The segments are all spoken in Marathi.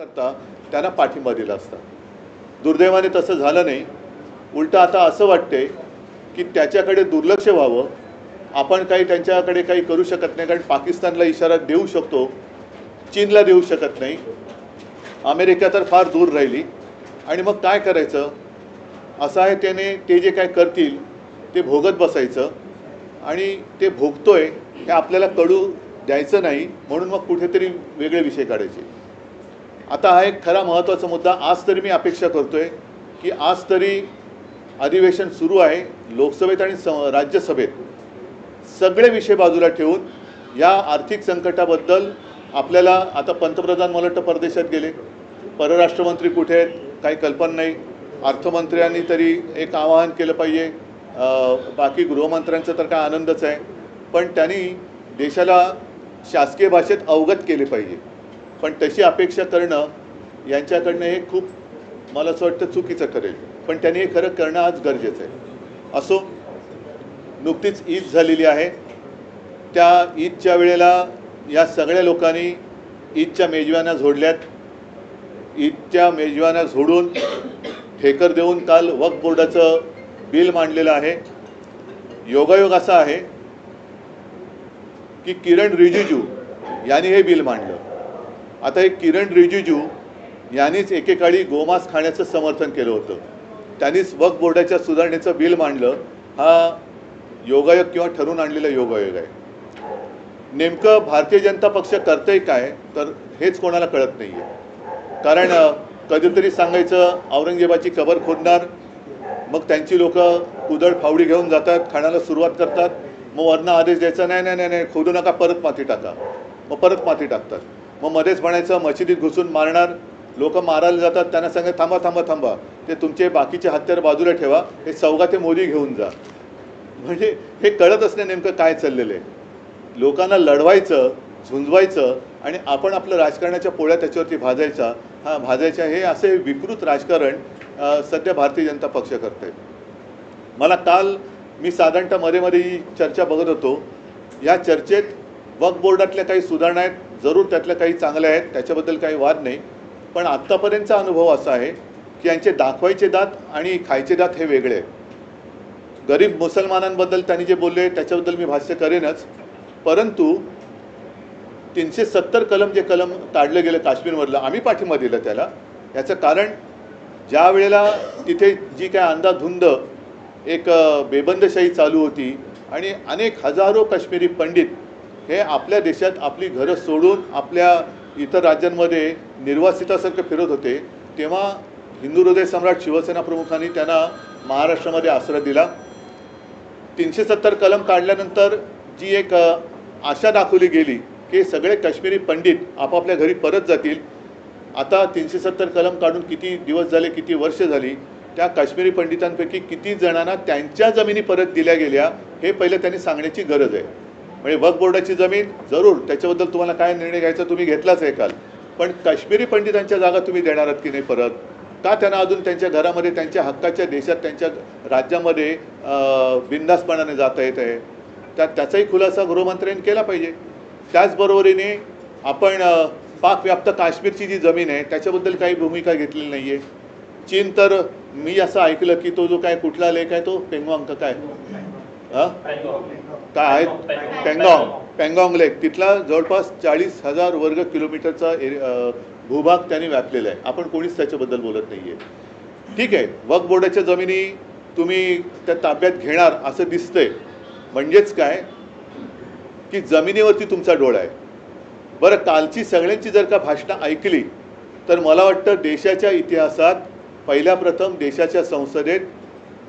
करता त्यांना पाठिंबा दिला असता. दुर्दैवाने तसं झालं नाही. उलट आता असं वाटते की त्याच्याकडे दुर्लक्ष व्हावं. आपण काही त्यांच्याकडे काही करू शकत नाही, कारण पाकिस्तानला इशारा देऊ शकतो, चीनला देऊ शकत नाही, अमेरिका तर फार दूर राहिली. आणि मग काय करायचं असं आहे. त्याने ते जे काय करतील ते भोगत बसायचं आणि ते भोगतोय हे आपल्याला कळू द्यायचं नाही, म्हणून मग कुठेतरी वेगळे विषय काढायचे. आता हा एक खरा महत्त्वाचा मुद्दा. आज तरी मी अपेक्षा करतोय की आज तरी अधिवेशन सुरू आहे लोकसभेत आणि राज्यसभेत, सगळे विषय बाजूला ठेवून या आर्थिक संकटाबद्दल आपल्याला, आता पंतप्रधान मला वाटतं परदेशात गेले, परराष्ट्रमंत्री कुठे आहेत काही कल्पना नाही, अर्थमंत्र्यांनी तरी एक आवाहन केलं पाहिजे, बाकी गृहमंत्र्यांचा तर काय आनंदच आहे, पण त्यांनी देशाला शासकीय भाषेत अवगत केले पाहिजे. पण तशी अपेक्षा करणं यांच्याकडनं हे खूप मला असं वाटतं चुकीचं ठरेल. पण त्यांनी हे खरं करणं आज गरजेचं आहे. असो, नुकतीच ईद झालेली आहे. त्या ईदच्या वेळेला या सगळ्या लोकांनी ईदच्या मेजवान्या झोडल्यात. ईदच्या मेजवान्या झोडून ठेकर देऊन काल वक्फ बोर्डाचं बिल मांडलेलं आहे. योगायोग असा आहे की किरण रिजिजू यांनी हे बिल मांडलं. आता हे किरण रिजिजू यांनीच एकेकाळी गोमांस खाण्याचं समर्थन केलं होतं, त्यांनीच वक्फ बोर्डाच्या सुधारणेचं बिल मांडलं. हा योगायोग किंवा ठरवून आणलेला योगायोग आहे. नेमकं भारतीय जनता पक्ष करतंय काय तर हेच कोणाला कळत नाही आहे. कारण कधीतरी सांगायचं औरंगजेबाची कबर खोदणार, मग त्यांची लोक कुदळ फावडी घेऊन जातात, खाण्याला सुरुवात करतात, मग वरनं आदेश द्यायचा नाही नाही नाही खोदू नका, परत माती टाका, मग परत माती टाकतात. मग मध्येच म्हणायचं मशिदीत घुसून मारणार, लोक मारायला जातात, त्यांना सांगा थांबा थांबा थांबा, ते तुमचे बाकीचे हत्यार बाजूला ठेवा, हे सौगा ते मोदी घेऊन जा. म्हणजे हे कळतच नाही नेमकं काय चाललेलं आहे. लोकांना लढवायचं, झुंजवायचं आणि आपण आपलं राजकारणाच्या पोळ्या त्याच्यावरती भाजायच्या, हे असे विकृत राजकारण सध्या भारतीय जनता पक्ष करते. मला काल मी साधारणतः मध्ये ही चर्चा बघत होतो. या चर्चेत वक्फ बोर्डातल्या काही सुधारणा आहेत, जरूर त्यातल्या काही चांगल्या आहेत, त्याच्याबद्दल काही वाद नाही. पण आत्तापर्यंतचा अनुभव असा आहे की यांचे दाखवायचे दात आणि खायचे दात हे वेगळे आहेत. गरीब मुसलमानांबद्दल त्यांनी जे बोलले त्याच्याबद्दल मी भाष्य करेनच, परंतु 370 कलम जे कलम काढलं गेलं काश्मीरमधलं, आम्ही पाठिंबा दिला त्याला. याचं कारण ज्या वेळेला तिथे जी काय अंधाधुंद एक बेबंदशाही चालू होती आणि अनेक हजारो काश्मीरी पंडित हे आपल्या देशात आपली घरं सोडून आपल्या इतर राज्यांमध्ये निर्वासितासारखं फिरत होते, तेव्हा हिंदू हृदय सम्राट शिवसेना प्रमुखांनी त्यांना महाराष्ट्रामध्ये आश्रय दिला. 370 कलम काढल्यानंतर जी एक आशा दाखवली गेली की सगळे काश्मीरी पंडित आपापल्या घरी परत जातील. आता 370 कलम काढून किती दिवस झाले, किती वर्ष झाली, त्या काश्मीरी पंडितांपैकी किती जणांना त्यांच्या जमिनी परत दिल्या गेल्या हे पहिलं त्यांनी सांगण्याची गरज आहे. म्हणजे वक्फ बोर्डाची जमीन जरूर, त्याच्याबद्दल तुम्हाला काय निर्णय घ्यायचा तुम्ही घेतलाच आहे काल, पण काश्मीरी पंडितांच्या जागा तुम्ही देणार आहात की नाही परत? का त्यांना अजून त्यांच्या घरामध्ये, त्यांच्या हक्काच्या देशात, त्यांच्या राज्यामध्ये बिनधास्तपणाने जाता येत आहे? त्याचाही खुलासा गृहमंत्र्यांनी केला पाहिजे. त्याचबरोबरीने आपण पाकव्याप्त काश्मीरची जी जमीन आहे त्याच्याबद्दल काही भूमिका घेतलेली नाही आहे. चीन तर मी असं ऐकलं की तो जो काय कुठला लेक आहे तो पेंगॉंग काय काय आहे पेंगॉंग लेक, तिथला जवळपास 40,000 वर्ग किलोमीटरचा भूभाग त्यांनी व्यापलेला आहे. आपण कोणीच त्याच्याबद्दल बोलत नाही आहे. ठीक आहे, वक्फ बोर्डाच्या जमिनी तुम्ही त्या ताब्यात घेणार असं दिसतंय, म्हणजेच काय की जमिनीवरती तुमचा डोळा आहे. बरं, कालची सगळ्यांची जर का भाषणं ऐकली तर मला वाटतं देशाच्या इतिहासात पहिल्या प्रथम देशाच्या संसदेत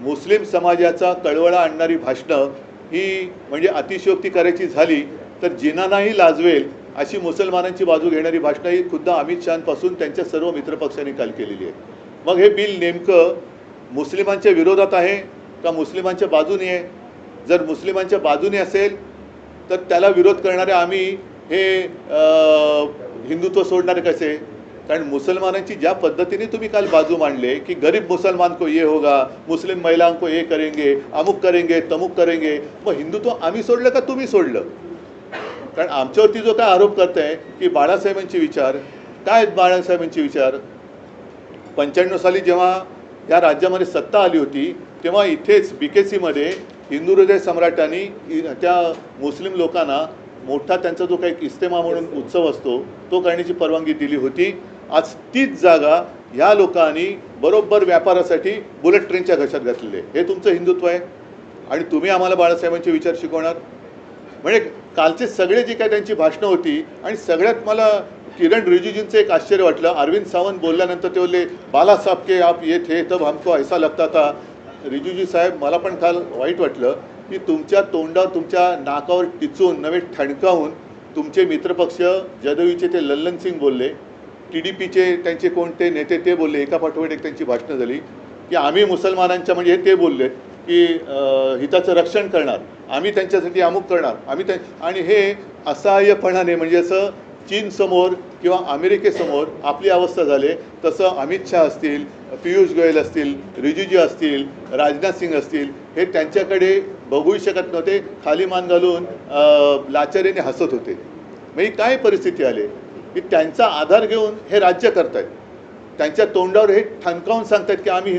मुस्लिम समाजाचा कळवळा आणणारी भाषणं ही म्हणजे अतिशयोक्ती करायची झाली तर जिनांनाही लाजवेल अशी मुसलमानांची बाजू घेणारी भाषणं ही खुद्द अमित शहापासून त्यांच्या सर्व मित्रपक्षांनी काल केलेली आहे. मग हे बिल नेमकं मुस्लिमांच्या विरोधात आहे का मुस्लिमांच्या बाजूने आहे? जर मुस्लिमांच्या बाजूने असेल तर त्याला विरोध करणारे आम्ही हे हिंदुत्व सोडणारे कसे? कारण मुसलमानांची ज्या पद्धतीने तुम्ही काल बाजू मांडले की गरीब मुसलमान को ये होगा, मुस्लिम महिलाओं को ये करेंगे, अमुक करेंगे, तमुक करेंगे, मग हिंदुत्व आम्ही सोडलं का तुम्ही सोडलं? कारण आमच्यावरती जो काय आरोप करताय की बाळासाहेबांचे विचार, काय बाळासाहेबांचे विचार? 95 साली जेव्हा या राज्यामध्ये सत्ता आली होती तेव्हा इथेच BKCमध्ये हिंदू हृदय सम्राटांनी त्या मुस्लिम लोकांना मोठा त्यांचा जो काही इस्तेमा म्हणून उत्सव असतो तो करण्याची परवानगी दिली होती. आज तीच जागा ह्या लोकांनी बरोबर व्यापारासाठी बुलेट ट्रेनच्या घशात घातलेली आहे. हे तुमचं हिंदुत्व आहे आणि तुम्ही आम्हाला बाळासाहेबांचे विचार शिकवणार? म्हणजे कालचे सगळे जी काय त्यांची भाषणं होती आणि सगळ्यात मला किरण रिजिजूंचं एक आश्चर्य वाटलं. अरविंद सावंत बोलल्यानंतर ते बोलले बाला साहब के आप ये थे तब हमको ऐसा लगता था. रिजिजू साहेब, मला पण काल वाईट वाटलं की तुमच्या तोंडावर तुमच्या नाकावर टिचून नव्हे ठणकावून तुमचे मित्रपक्ष जदयूचे ते लल्लन सिंग बोलले, TDPचे त्यांचे कोणते नेते ते बोलले, एका पाठोपाठ एक त्यांची भाषणं झाली की आम्ही मुसलमानांच्या म्हणजे ते बोलले की हिताचं रक्षण करणार, आम्ही त्यांच्यासाठी अमुक करणार, आम्ही आणि हे असहाय्यपणाने म्हणजे असं चीनसमोर किंवा अमेरिकेसमोर आपली अवस्था झाले तसं अमित शहा असतील, पियुष गोयल असतील, रिजिजू असतील, राजनाथ सिंग असतील, हे त्यांच्याकडे बघूही शकत नव्हते, खाली मान घालून लाचारीने हसत होते. म्हणजे काय परिस्थिती आली की त्यांचा आधार घेऊन हे राज्य करतायत. त्यांच्या तोंडावर हे ठणकावून सांगतायत की आम्ही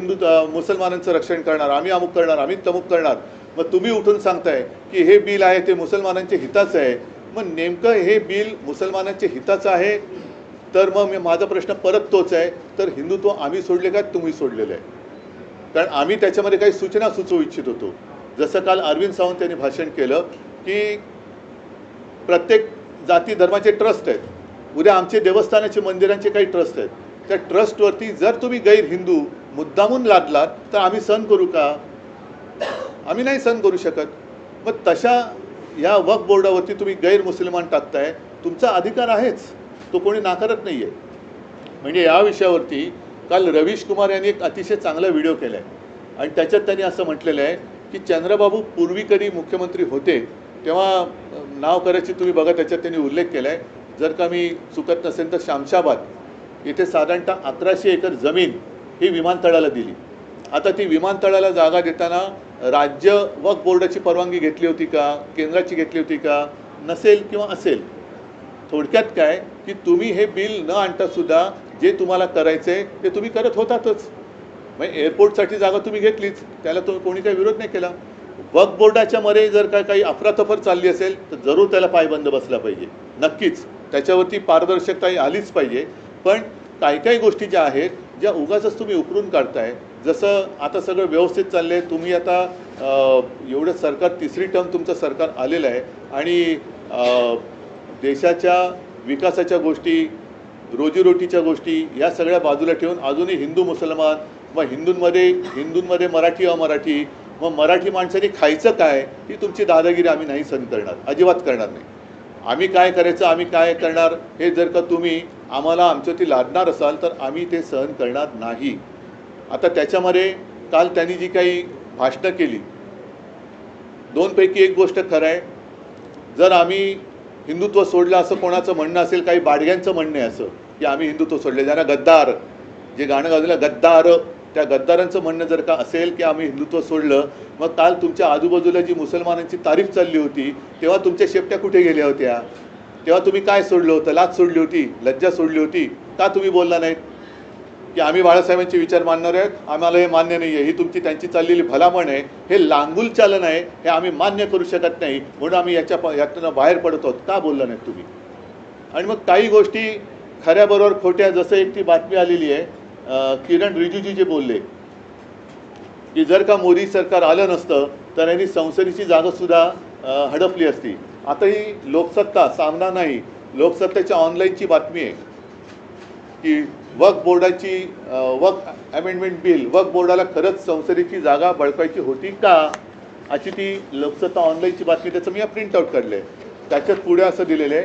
मुसलमानांचं रक्षण करणार, आम्ही अमुक करणार, आम्ही तमुक करणार. मग तुम्ही उठून सांगताय की हे बिल आहे ते मुसलमानांच्या हिताचं आहे. मग नेमकं हे बिल मुसलमानांच्या हिताचं आहे तर मग माझा प्रश्न परत तोच आहे, तर हिंदुत्व आम्ही सोडले का तुम्ही सोडलेलं आहे? कारण आम्ही त्याच्यामध्ये काही सूचना सुचवू इच्छित होतो. जसं काल अरविंद सावंत यांनी भाषण केलं की प्रत्येक जाती धर्माचे ट्रस्ट आहेत, उद्या आमचे देवस्थानाचे मंदिरांचे काही ट्रस्ट आहेत, त्या ट्रस्टवरती जर तुम्ही गैर हिंदू मुद्दामून लादलात तर आम्ही सहन करू का? आम्ही नाही सहन करू शकत. मग तशा या वक्फ बोर्डावरती तुम्ही गैर मुसलमान टाकताय, तुमचा अधिकार आहेच, तो कोणी नाकारत नाही आहे. म्हणजे या विषयावरती काल रवीश कुमार यांनी एक अतिशय चांगला व्हिडिओ केला आहे आणि त्याच्यात त्यांनी असं म्हटलेलं आहे की चंद्रबाबू पूर्वी कधी मुख्यमंत्री होते तेव्हा नाव करायची तुम्ही बघा, त्याच्यात त्यांनी उल्लेख केला आहे. जर का मी चुकत नसेल तर शामशाबाद येथे साधारणतः 1100 एकर जमीन ही विमानतळाला दिली. आता ती विमानतळाला जागा देताना राज्य वक्फ बोर्डाची परवानगी घेतली होती का, केंद्राची घेतली होती का? नसेल किंवा असेल. थोडक्यात काय की तुम्ही हे बिल न आणता सुद्धा जे तुम्हाला करायचंय ते तुम्ही करत होतातच. म्हणजे एअरपोर्टसाठी जागा तुम्ही घेतलीच, त्याला कोणी काही विरोध नाही केला. वक्फ बोर्डाच्या मध्ये जर काही अफरातफर चालली असेल तर जरूर त्याला पायबंद बसला पाहिजे, नक्कीच त्याच्यावरती पारदर्शकता आलीच पाहिजे. पण काही गोष्टी ज्या आहेत ज्या उगाचच तुम्ही उकरून काढताय, जसं आता सगळं व्यवस्थित चाललं आहे, तुम्ही आता एवढं सरकार तिसरी टर्म तुमचं सरकार आलेलं आहे आणि देशाच्या विकासाच्या गोष्टी, रोजीरोटीच्या गोष्टी या सगळ्या बाजूला ठेवून अजूनही हिंदू मुसलमान, मग हिंदूंमध्ये मराठी अमराठी, मग मराठी माणसांनी खायचं काय, ही तुमची दादागिरी आम्ही नाही सहन करणार, अजिबात करणार नाही. आम्ही काय करायचं, आम्ही काय करणार हे जर का तुम्ही आम्हाला आमच्यावरती लादणार असाल तर आम्ही ते सहन करणार नाही. आता त्याच्यामध्ये काल त्यांनी जी काही भाषणं केली, दोनपैकी एक गोष्ट खरं आहे, जर आम्ही हिंदुत्व सोडलं असं कोणाचं म्हणणं असेल, काही बाडग्यांचं म्हणणं आहे असं की आम्ही हिंदुत्व सोडले, ज्यांना गद्दार जे गाणं गाजलं गद्दार, त्या गद्दारांचं म्हणणं जर का असेल की आम्ही हिंदुत्व सोडलं, मग काल तुमच्या आजूबाजूला जी मुसलमानांची तारीफ चालली होती तेव्हा तुमच्या शेपट्या कुठे गेल्या होत्या? तेव्हा तुम्ही काय सोडलं होतं? लाच सोडली होती, लज्जा सोडली होती का? तुम्ही बोलला नाहीत की आम्ही बाळासाहेबांचे विचार मानणार आहेत, आम्हाला हे मान्य नाही आहे, ही तुमची त्यांची चाललेली भलामण आहे, हे लांगुल चालन आहे, हे आम्ही मान्य करू शकत नाही, म्हणून आम्ही यातून बाहेर पडत आहोत, का बोलला नाहीत तुम्ही? आणि मग काही गोष्टी खऱ्याबरोबर खोट्या, जसं एक ती बातमी आलेली आहे, किरण रिजिजू जे बोलले की जर का मोदी सरकार आलं नसतं तर यांनी संसदेची जागासुद्धा हडपली असती. आता ही लोकसत्ता सामना नाही, लोकसत्तेच्या ऑनलाईनची बातमी आहे की वक्फ बोर्डाची वक्फ अमेंडमेंट बिल, वक्फ बोर्डाला खरंच संसदेची जागा बळकायची होती का, अशी ती लोकसत्ता ऑनलाईनची बातमी. त्याचं मी प्रिंटआउट काढलं आहे. त्याच्यात पुढे असं दिलेलं आहे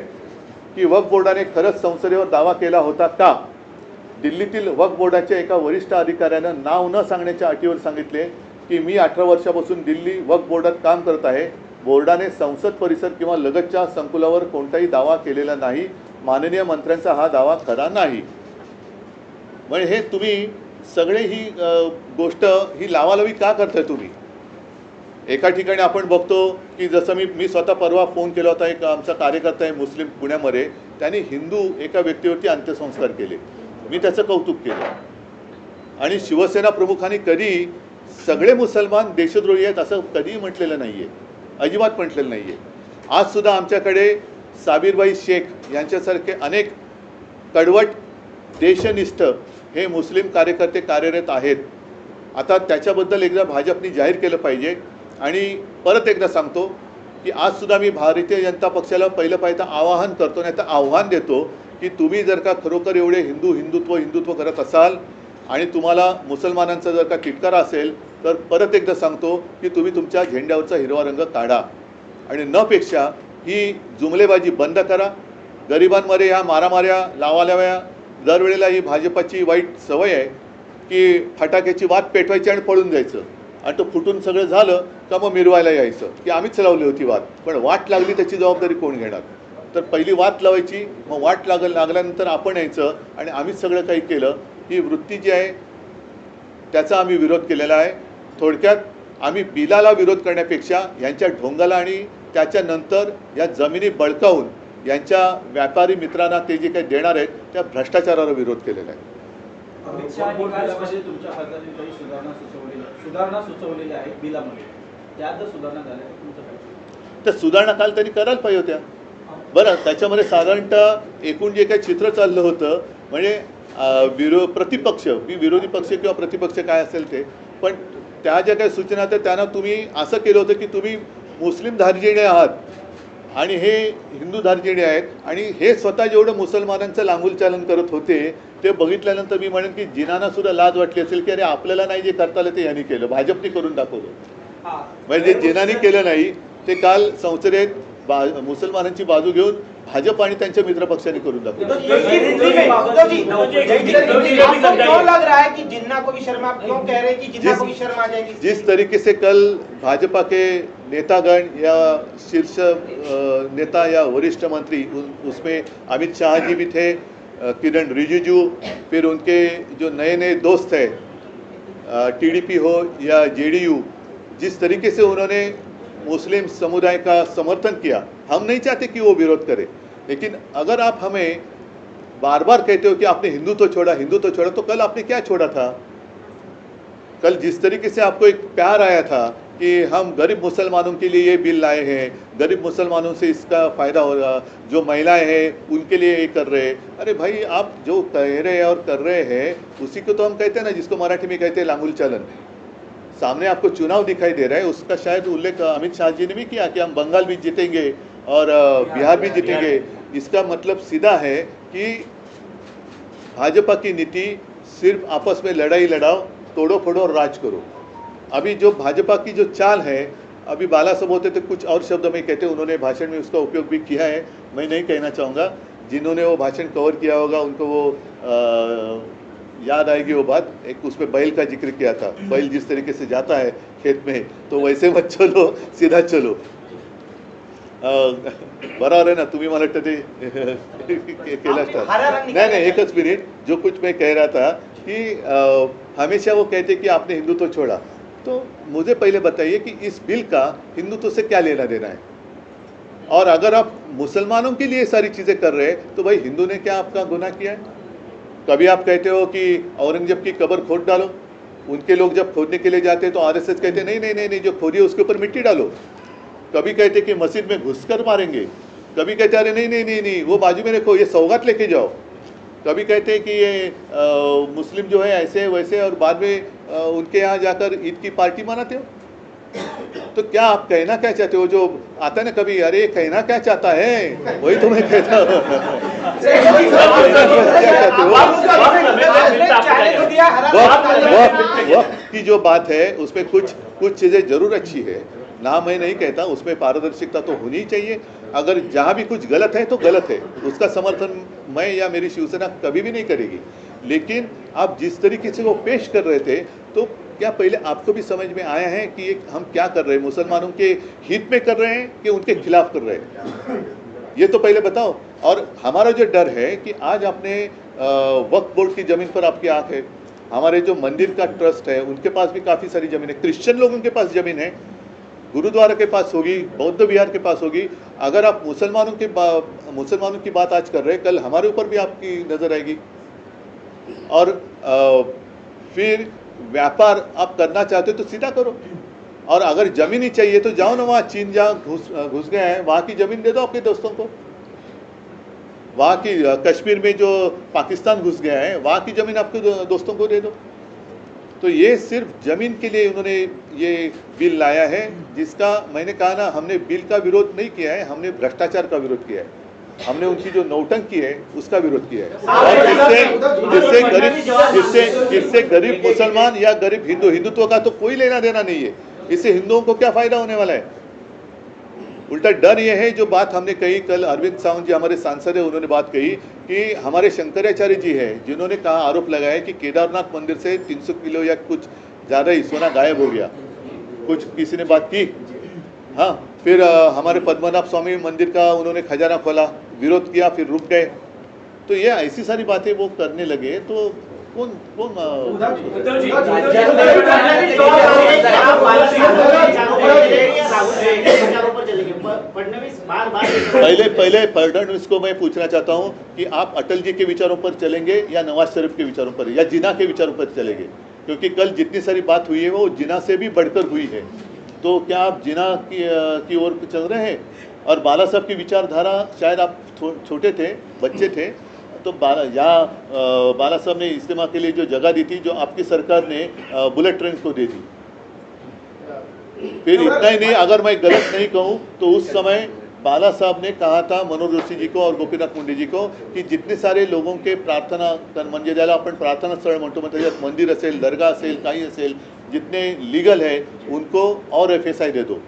की वक्फ बोर्डाने खरंच संसदेवर दावा केला होता का? दिल्लीतील वक्फ बोर्डाच्या एका वरिष्ठ अधिकाऱ्यानं नाव न सांगण्याच्या अटीवर सांगितले की मी 18 वर्षापासून दिल्ली वक्फ बोर्डात काम करत आहे. बोर्डाने संसद परिसर किंवा लगतच्या संकुलावर कोणताही दावा केलेला नाही. माननीय मंत्र्यांचा हा दावा खरा नाही. म्हणजे हे तुम्ही सगळे ही गोष्ट ही लावालावी का करताय तुम्ही? एका ठिकाणी आपण बघतो की जसं मी स्वतः परवा फोन केला होता, एक आमचा कार्यकर्ता आहे मुस्लिम पुण्यामध्ये, त्यांनी हिंदू एका व्यक्तीवरती अंत्यसंस्कार केले. मी त्याचं कौतुक केलं. आणि शिवसेना प्रमुखांनी कधी सगळे मुसलमान देशद्रोही आहेत असं कधीही म्हटलेलं नाही आहे, अजिबात म्हटलेलं नाही आहे. आजसुद्धा आमच्याकडे साबिरबाई शेख यांच्यासारखे अनेक कडवट देशनिष्ठ हे मुस्लिम कार्यकर्ते कार्यरत आहेत. आता त्याच्याबद्दल एकदा भाजपने जाहीर केलं पाहिजे. आणि परत एकदा सांगतो की आजसुद्धा मी भारतीय जनता पक्षाला पहिलं आवाहन करतो, नाही तर आव्हान देतो की तुम्ही जर का खरोखर एवढे हिंदुत्व करत असाल आणि तुम्हाला मुसलमानांचा जर का तिटकारा असेल तर परत एकदा सांगतो की तुम्ही तुमच्या झेंड्यावरचा हिरवा रंग काढा आणि नपेक्षा ही जुमलेबाजी बंद करा. गरिबांमध्ये ह्या मारामाऱ्या लावालाव्या दरवेळेला ही भाजपाची वाईट सवय आहे की फटाक्याची वात पेटवायची आणि पळून जायचं आणि तो फुटून सगळं झालं का मग मिरवायला यायचं की आम्हीच लावली होती वात. पण वाट लागली त्याची जबाबदारी कोण घेणार? तर पहिली वात लावायची, मग वाट लागल्यानंतर आपण यायचं आणि आम्हीच सगळं काही केलं. ही वृत्ती जी आहे त्याचा आम्ही विरोध केलेला आहे. थोडक्यात आम्ही बिलाला विरोध करण्यापेक्षा यांच्या ढोंगाला आणि त्याच्यानंतर या जमिनी बळकावून यांच्या व्यापारी मित्रांना ते जे काही देणार आहेत त्या भ्रष्टाचाराला विरोध केलेला आहे. तुमच्या खात्याने काही सुधारणा सुचवलेल्या आहेत बिलामध्ये, त्यात जर सुधारणा झाल्या तुमचं काय? तर सुधारणा काल त्यांनी करायला पाहिजे होत्या. बरं, त्याच्यामध्ये साधारणतः एकूण जे काही चित्र चाललं होतं म्हणजे प्रतिपक्ष, विरोधी पक्ष किंवा प्रतिपक्ष काय असेल ते, पण त्या ज्या काही सूचना होत्या त्यांना तुम्ही असं केलं होतं की तुम्ही मुस्लिम धार्जिणे आहात आणि हे हिंदू धार्जिणे आहेत आणि हे स्वतः जेवढं मुसलमानांचं लांगुलचालन करत होते ते बघितल्यानंतर मी म्हणेन की जिनांना सुद्धा लाज वाटली असेल की अरे आपल्याला नाही जे करता आलं ते यांनी केलं, भाजपने करून दाखवलं. म्हणजे जे जिनांनी केलं नाही ते काल संसदेत मुसलमानांची बाजू घेऊन भाजप आणि त्यांच्या मित्रपक्षांनी करून दाखवलं. जिस तरीके से कल भाजपा के नेतागण या शीर्ष नेता या वरिष्ठ मंत्री, उसमें अमित शाह जी भी थे, किरण रिजिजू, फिर उनके जो नए नए दोस्त हैं टीडीपी हो या जेडीयू, जिस तरीके से उन्होंने मुस्लिम समुदाय का समर्थन किया, हम नहीं चाहते कि वो विरोध करे, लेकिन अगर आप हमें बार बार कहते हो कि आपने हिंदुत्व छोड़ा, तो कल आपने क्या छोड़ा था? कल जिस तरीके से आपको एक प्यार आया था कि हम गरीब मुसलमानों के लिए ये बिल लाए हैं, गरीब मुसलमानों से इसका फ़ायदा होगा, जो महिलाएं हैं उनके लिए ये कर रहे हैं. अरे भाई, आप जो कह रहे हैं और कर रहे हैं उसी को तो हम कहते हैं ना, जिसको मराठी में कहते हैं लांगुल चालन. सामने आपको चुनाव दिखाई दे रहा है, उसका शायद उल्लेख अमित शाह जी ने भी किया कि हम बंगाल भी जीतेंगे और बिहार भी जीतेंगे. इसका मतलब सीधा है कि भाजपा की नीति सिर्फ आपस में लड़ाई लड़ाओ, तोड़ो फोड़ो और राज करो. अभी जो भाजपा की जो चाल है, अभी बाला साहब होते तो कुछ और शब्द में कहते, उन्होंने भाषण में उसका उपयोग भी किया है, मैं नहीं कहना चाहूँगा. जिन्होंने वो भाषण कवर किया होगा उनको वो याद आएगी वो बात. एक उसमें बैल का जिक्र किया था, बैल जिस तरीके से जाता है खेत में तो वैसे मत चलो, सीधा चलो. बराबर है ना? तुम्ही मला वाटतं ते केलं असतात. नहीं, एकच मिनिट. जो कुछ मैं कह रहा था कि हमेशा वो कहते कि आपने हिंदुत्व छोड़ा, तो मुझे पहले बताइए कि इस बिल का हिंदुत्व से क्या लेना देना है? और अगर आप मुसलमानों के लिए सारी चीज़ें कर रहे हैं तो भाई हिंदू ने क्या आपका गुनाह किया है? कभी आप कहते हो कि औरंगजेब की कब्र खोद डालो, उनके लोग जब खोदने के लिए जाते हैं तो आरएसएस कहते नहीं नहीं नहीं नहीं, जो खोदी है उसके ऊपर मिट्टी डालो. कभी कहते कि मस्जिद में घुसकर मारेंगे, कभी कहते अरे नहीं नहीं नहीं नहीं वो बाजू में रखो, ये सौगात लेके जाओ. कभी कहते हैं कि ये मुस्लिम जो है ऐसे वैसे, और बाद में उनके यहाँ जाकर ईद की पार्टी मनाते हो. तो क्या आप कहना क्या चाहते हो? जो आता है ना कभी, अरे कहना क्या चाहता है, वही तो मैं कहता हूँ. वक्त की जो बात है उसमें कुछ चीज़ें जरूर अच्छी है ना, मैं नहीं कहता, उसमें पारदर्शिता तो होनी चाहिए. अगर जहाँ भी कुछ गलत है तो गलत है, उसका समर्थन मैं या मेरी शिवसेना कभी भी नहीं करेगी. लेकिन आप जिस तरीके से वो पेश कर रहे थे, तो क्या पहले आपको भी समझ में आया है कि हम क्या कर रहे हैं? मुसलमानों के हित में कर रहे हैं कि उनके खिलाफ कर रहे हैं? ये तो पहले बताओ. और हमारा जो डर है कि आज आपने वक्फ बोर्ड की ज़मीन पर आपकी आँख है, हमारे जो मंदिर का ट्रस्ट है उनके पास भी काफ़ी सारी ज़मीन है, क्रिश्चियन लोगों के पास ज़मीन है, गुरुद्वारा के पास होगी, बौद्ध विहार के पास होगी। अगर आप मुसलमानों की बात आज कर रहे हैं, कल हमारे ऊपर भी आपकी नज़र आएगी। और फिर व्यापार आप करना चाहते हो तो सीधा करो, और अगर जमीन ही चाहिए तो जाओ ना, वहाँ चीन जहाँ घुस गए हैं वहाँ की जमीन दे दो आपके दोस्तों को। वहाँ की कश्मीर में जो पाकिस्तान घुस गया है वहाँ की जमीन आपके दोस्तों को दे दो। तो ये सिर्फ जमीन के लिए उन्होंने ये बिल लाया है, जिसका मैंने कहा ना, हमने बिल का विरोध नहीं किया है, हमने भ्रष्टाचार का विरोध किया है। हमने उनकी जो नौटंकी है उसका विरोध किया है। और जिससे गरीब मुसलमान या गरीब हिंदुत्व का तो कोई लेना देना नहीं है। इससे हिंदुओं को क्या फायदा होने वाला है? उल्टा डर ये है, जो बात हमने कही कल, अरविंद सावंत जी हमारे सांसद है, उन्होंने बात कही कि हमारे शंकराचार्य जी है जिन्होंने कहा, आरोप लगाया कि केदारनाथ मंदिर से 300 किलो या कुछ ज़्यादा ही सोना गायब हो गया। कुछ किसी ने बात की, हाँ। फिर हमारे पद्मनाभ स्वामी मंदिर का उन्होंने खजाना खोला, विरोध किया, फिर रुक गए। तो ये ऐसी सारी बातें वो करने लगे तो कौन पहले फडणवीस को मैं पूछना चाहता हूं कि आप अटल जी के विचारों पर चलेंगे या नवाज शरीफ के विचारों पर या जिना के विचारों पर चलेंगे? क्योंकि कल जितनी सारी बात हुई है वो जिना से भी बढ़कर हुई है। तो क्या आप जिना की ओर चल रहे हैं? और बाला साहब की विचारधारा, शायद आप छोटे थे, बच्चे थे, तो बाला साहब ने इज्तिमा के लिए जो जगह दी थी, जो आपकी सरकार ने बुलेट ट्रेन को दे दी। फिर इतना ही नहीं, अगर मैं गलत नहीं कहूँ तो उस समय बाला साहब ने कहा था मनोहर जोशी जी को और गोपीनाथ मुंडे जी को कि जितने सारे लोगों के प्रार्थना म्हणजे ज्याला आपण प्रार्थना स्थळ म्हणतो, मग त्याच्यात मंदिर असेल, दर्गा असेल, काही असेल, जितने लीगल है उनको और FSI दे दो।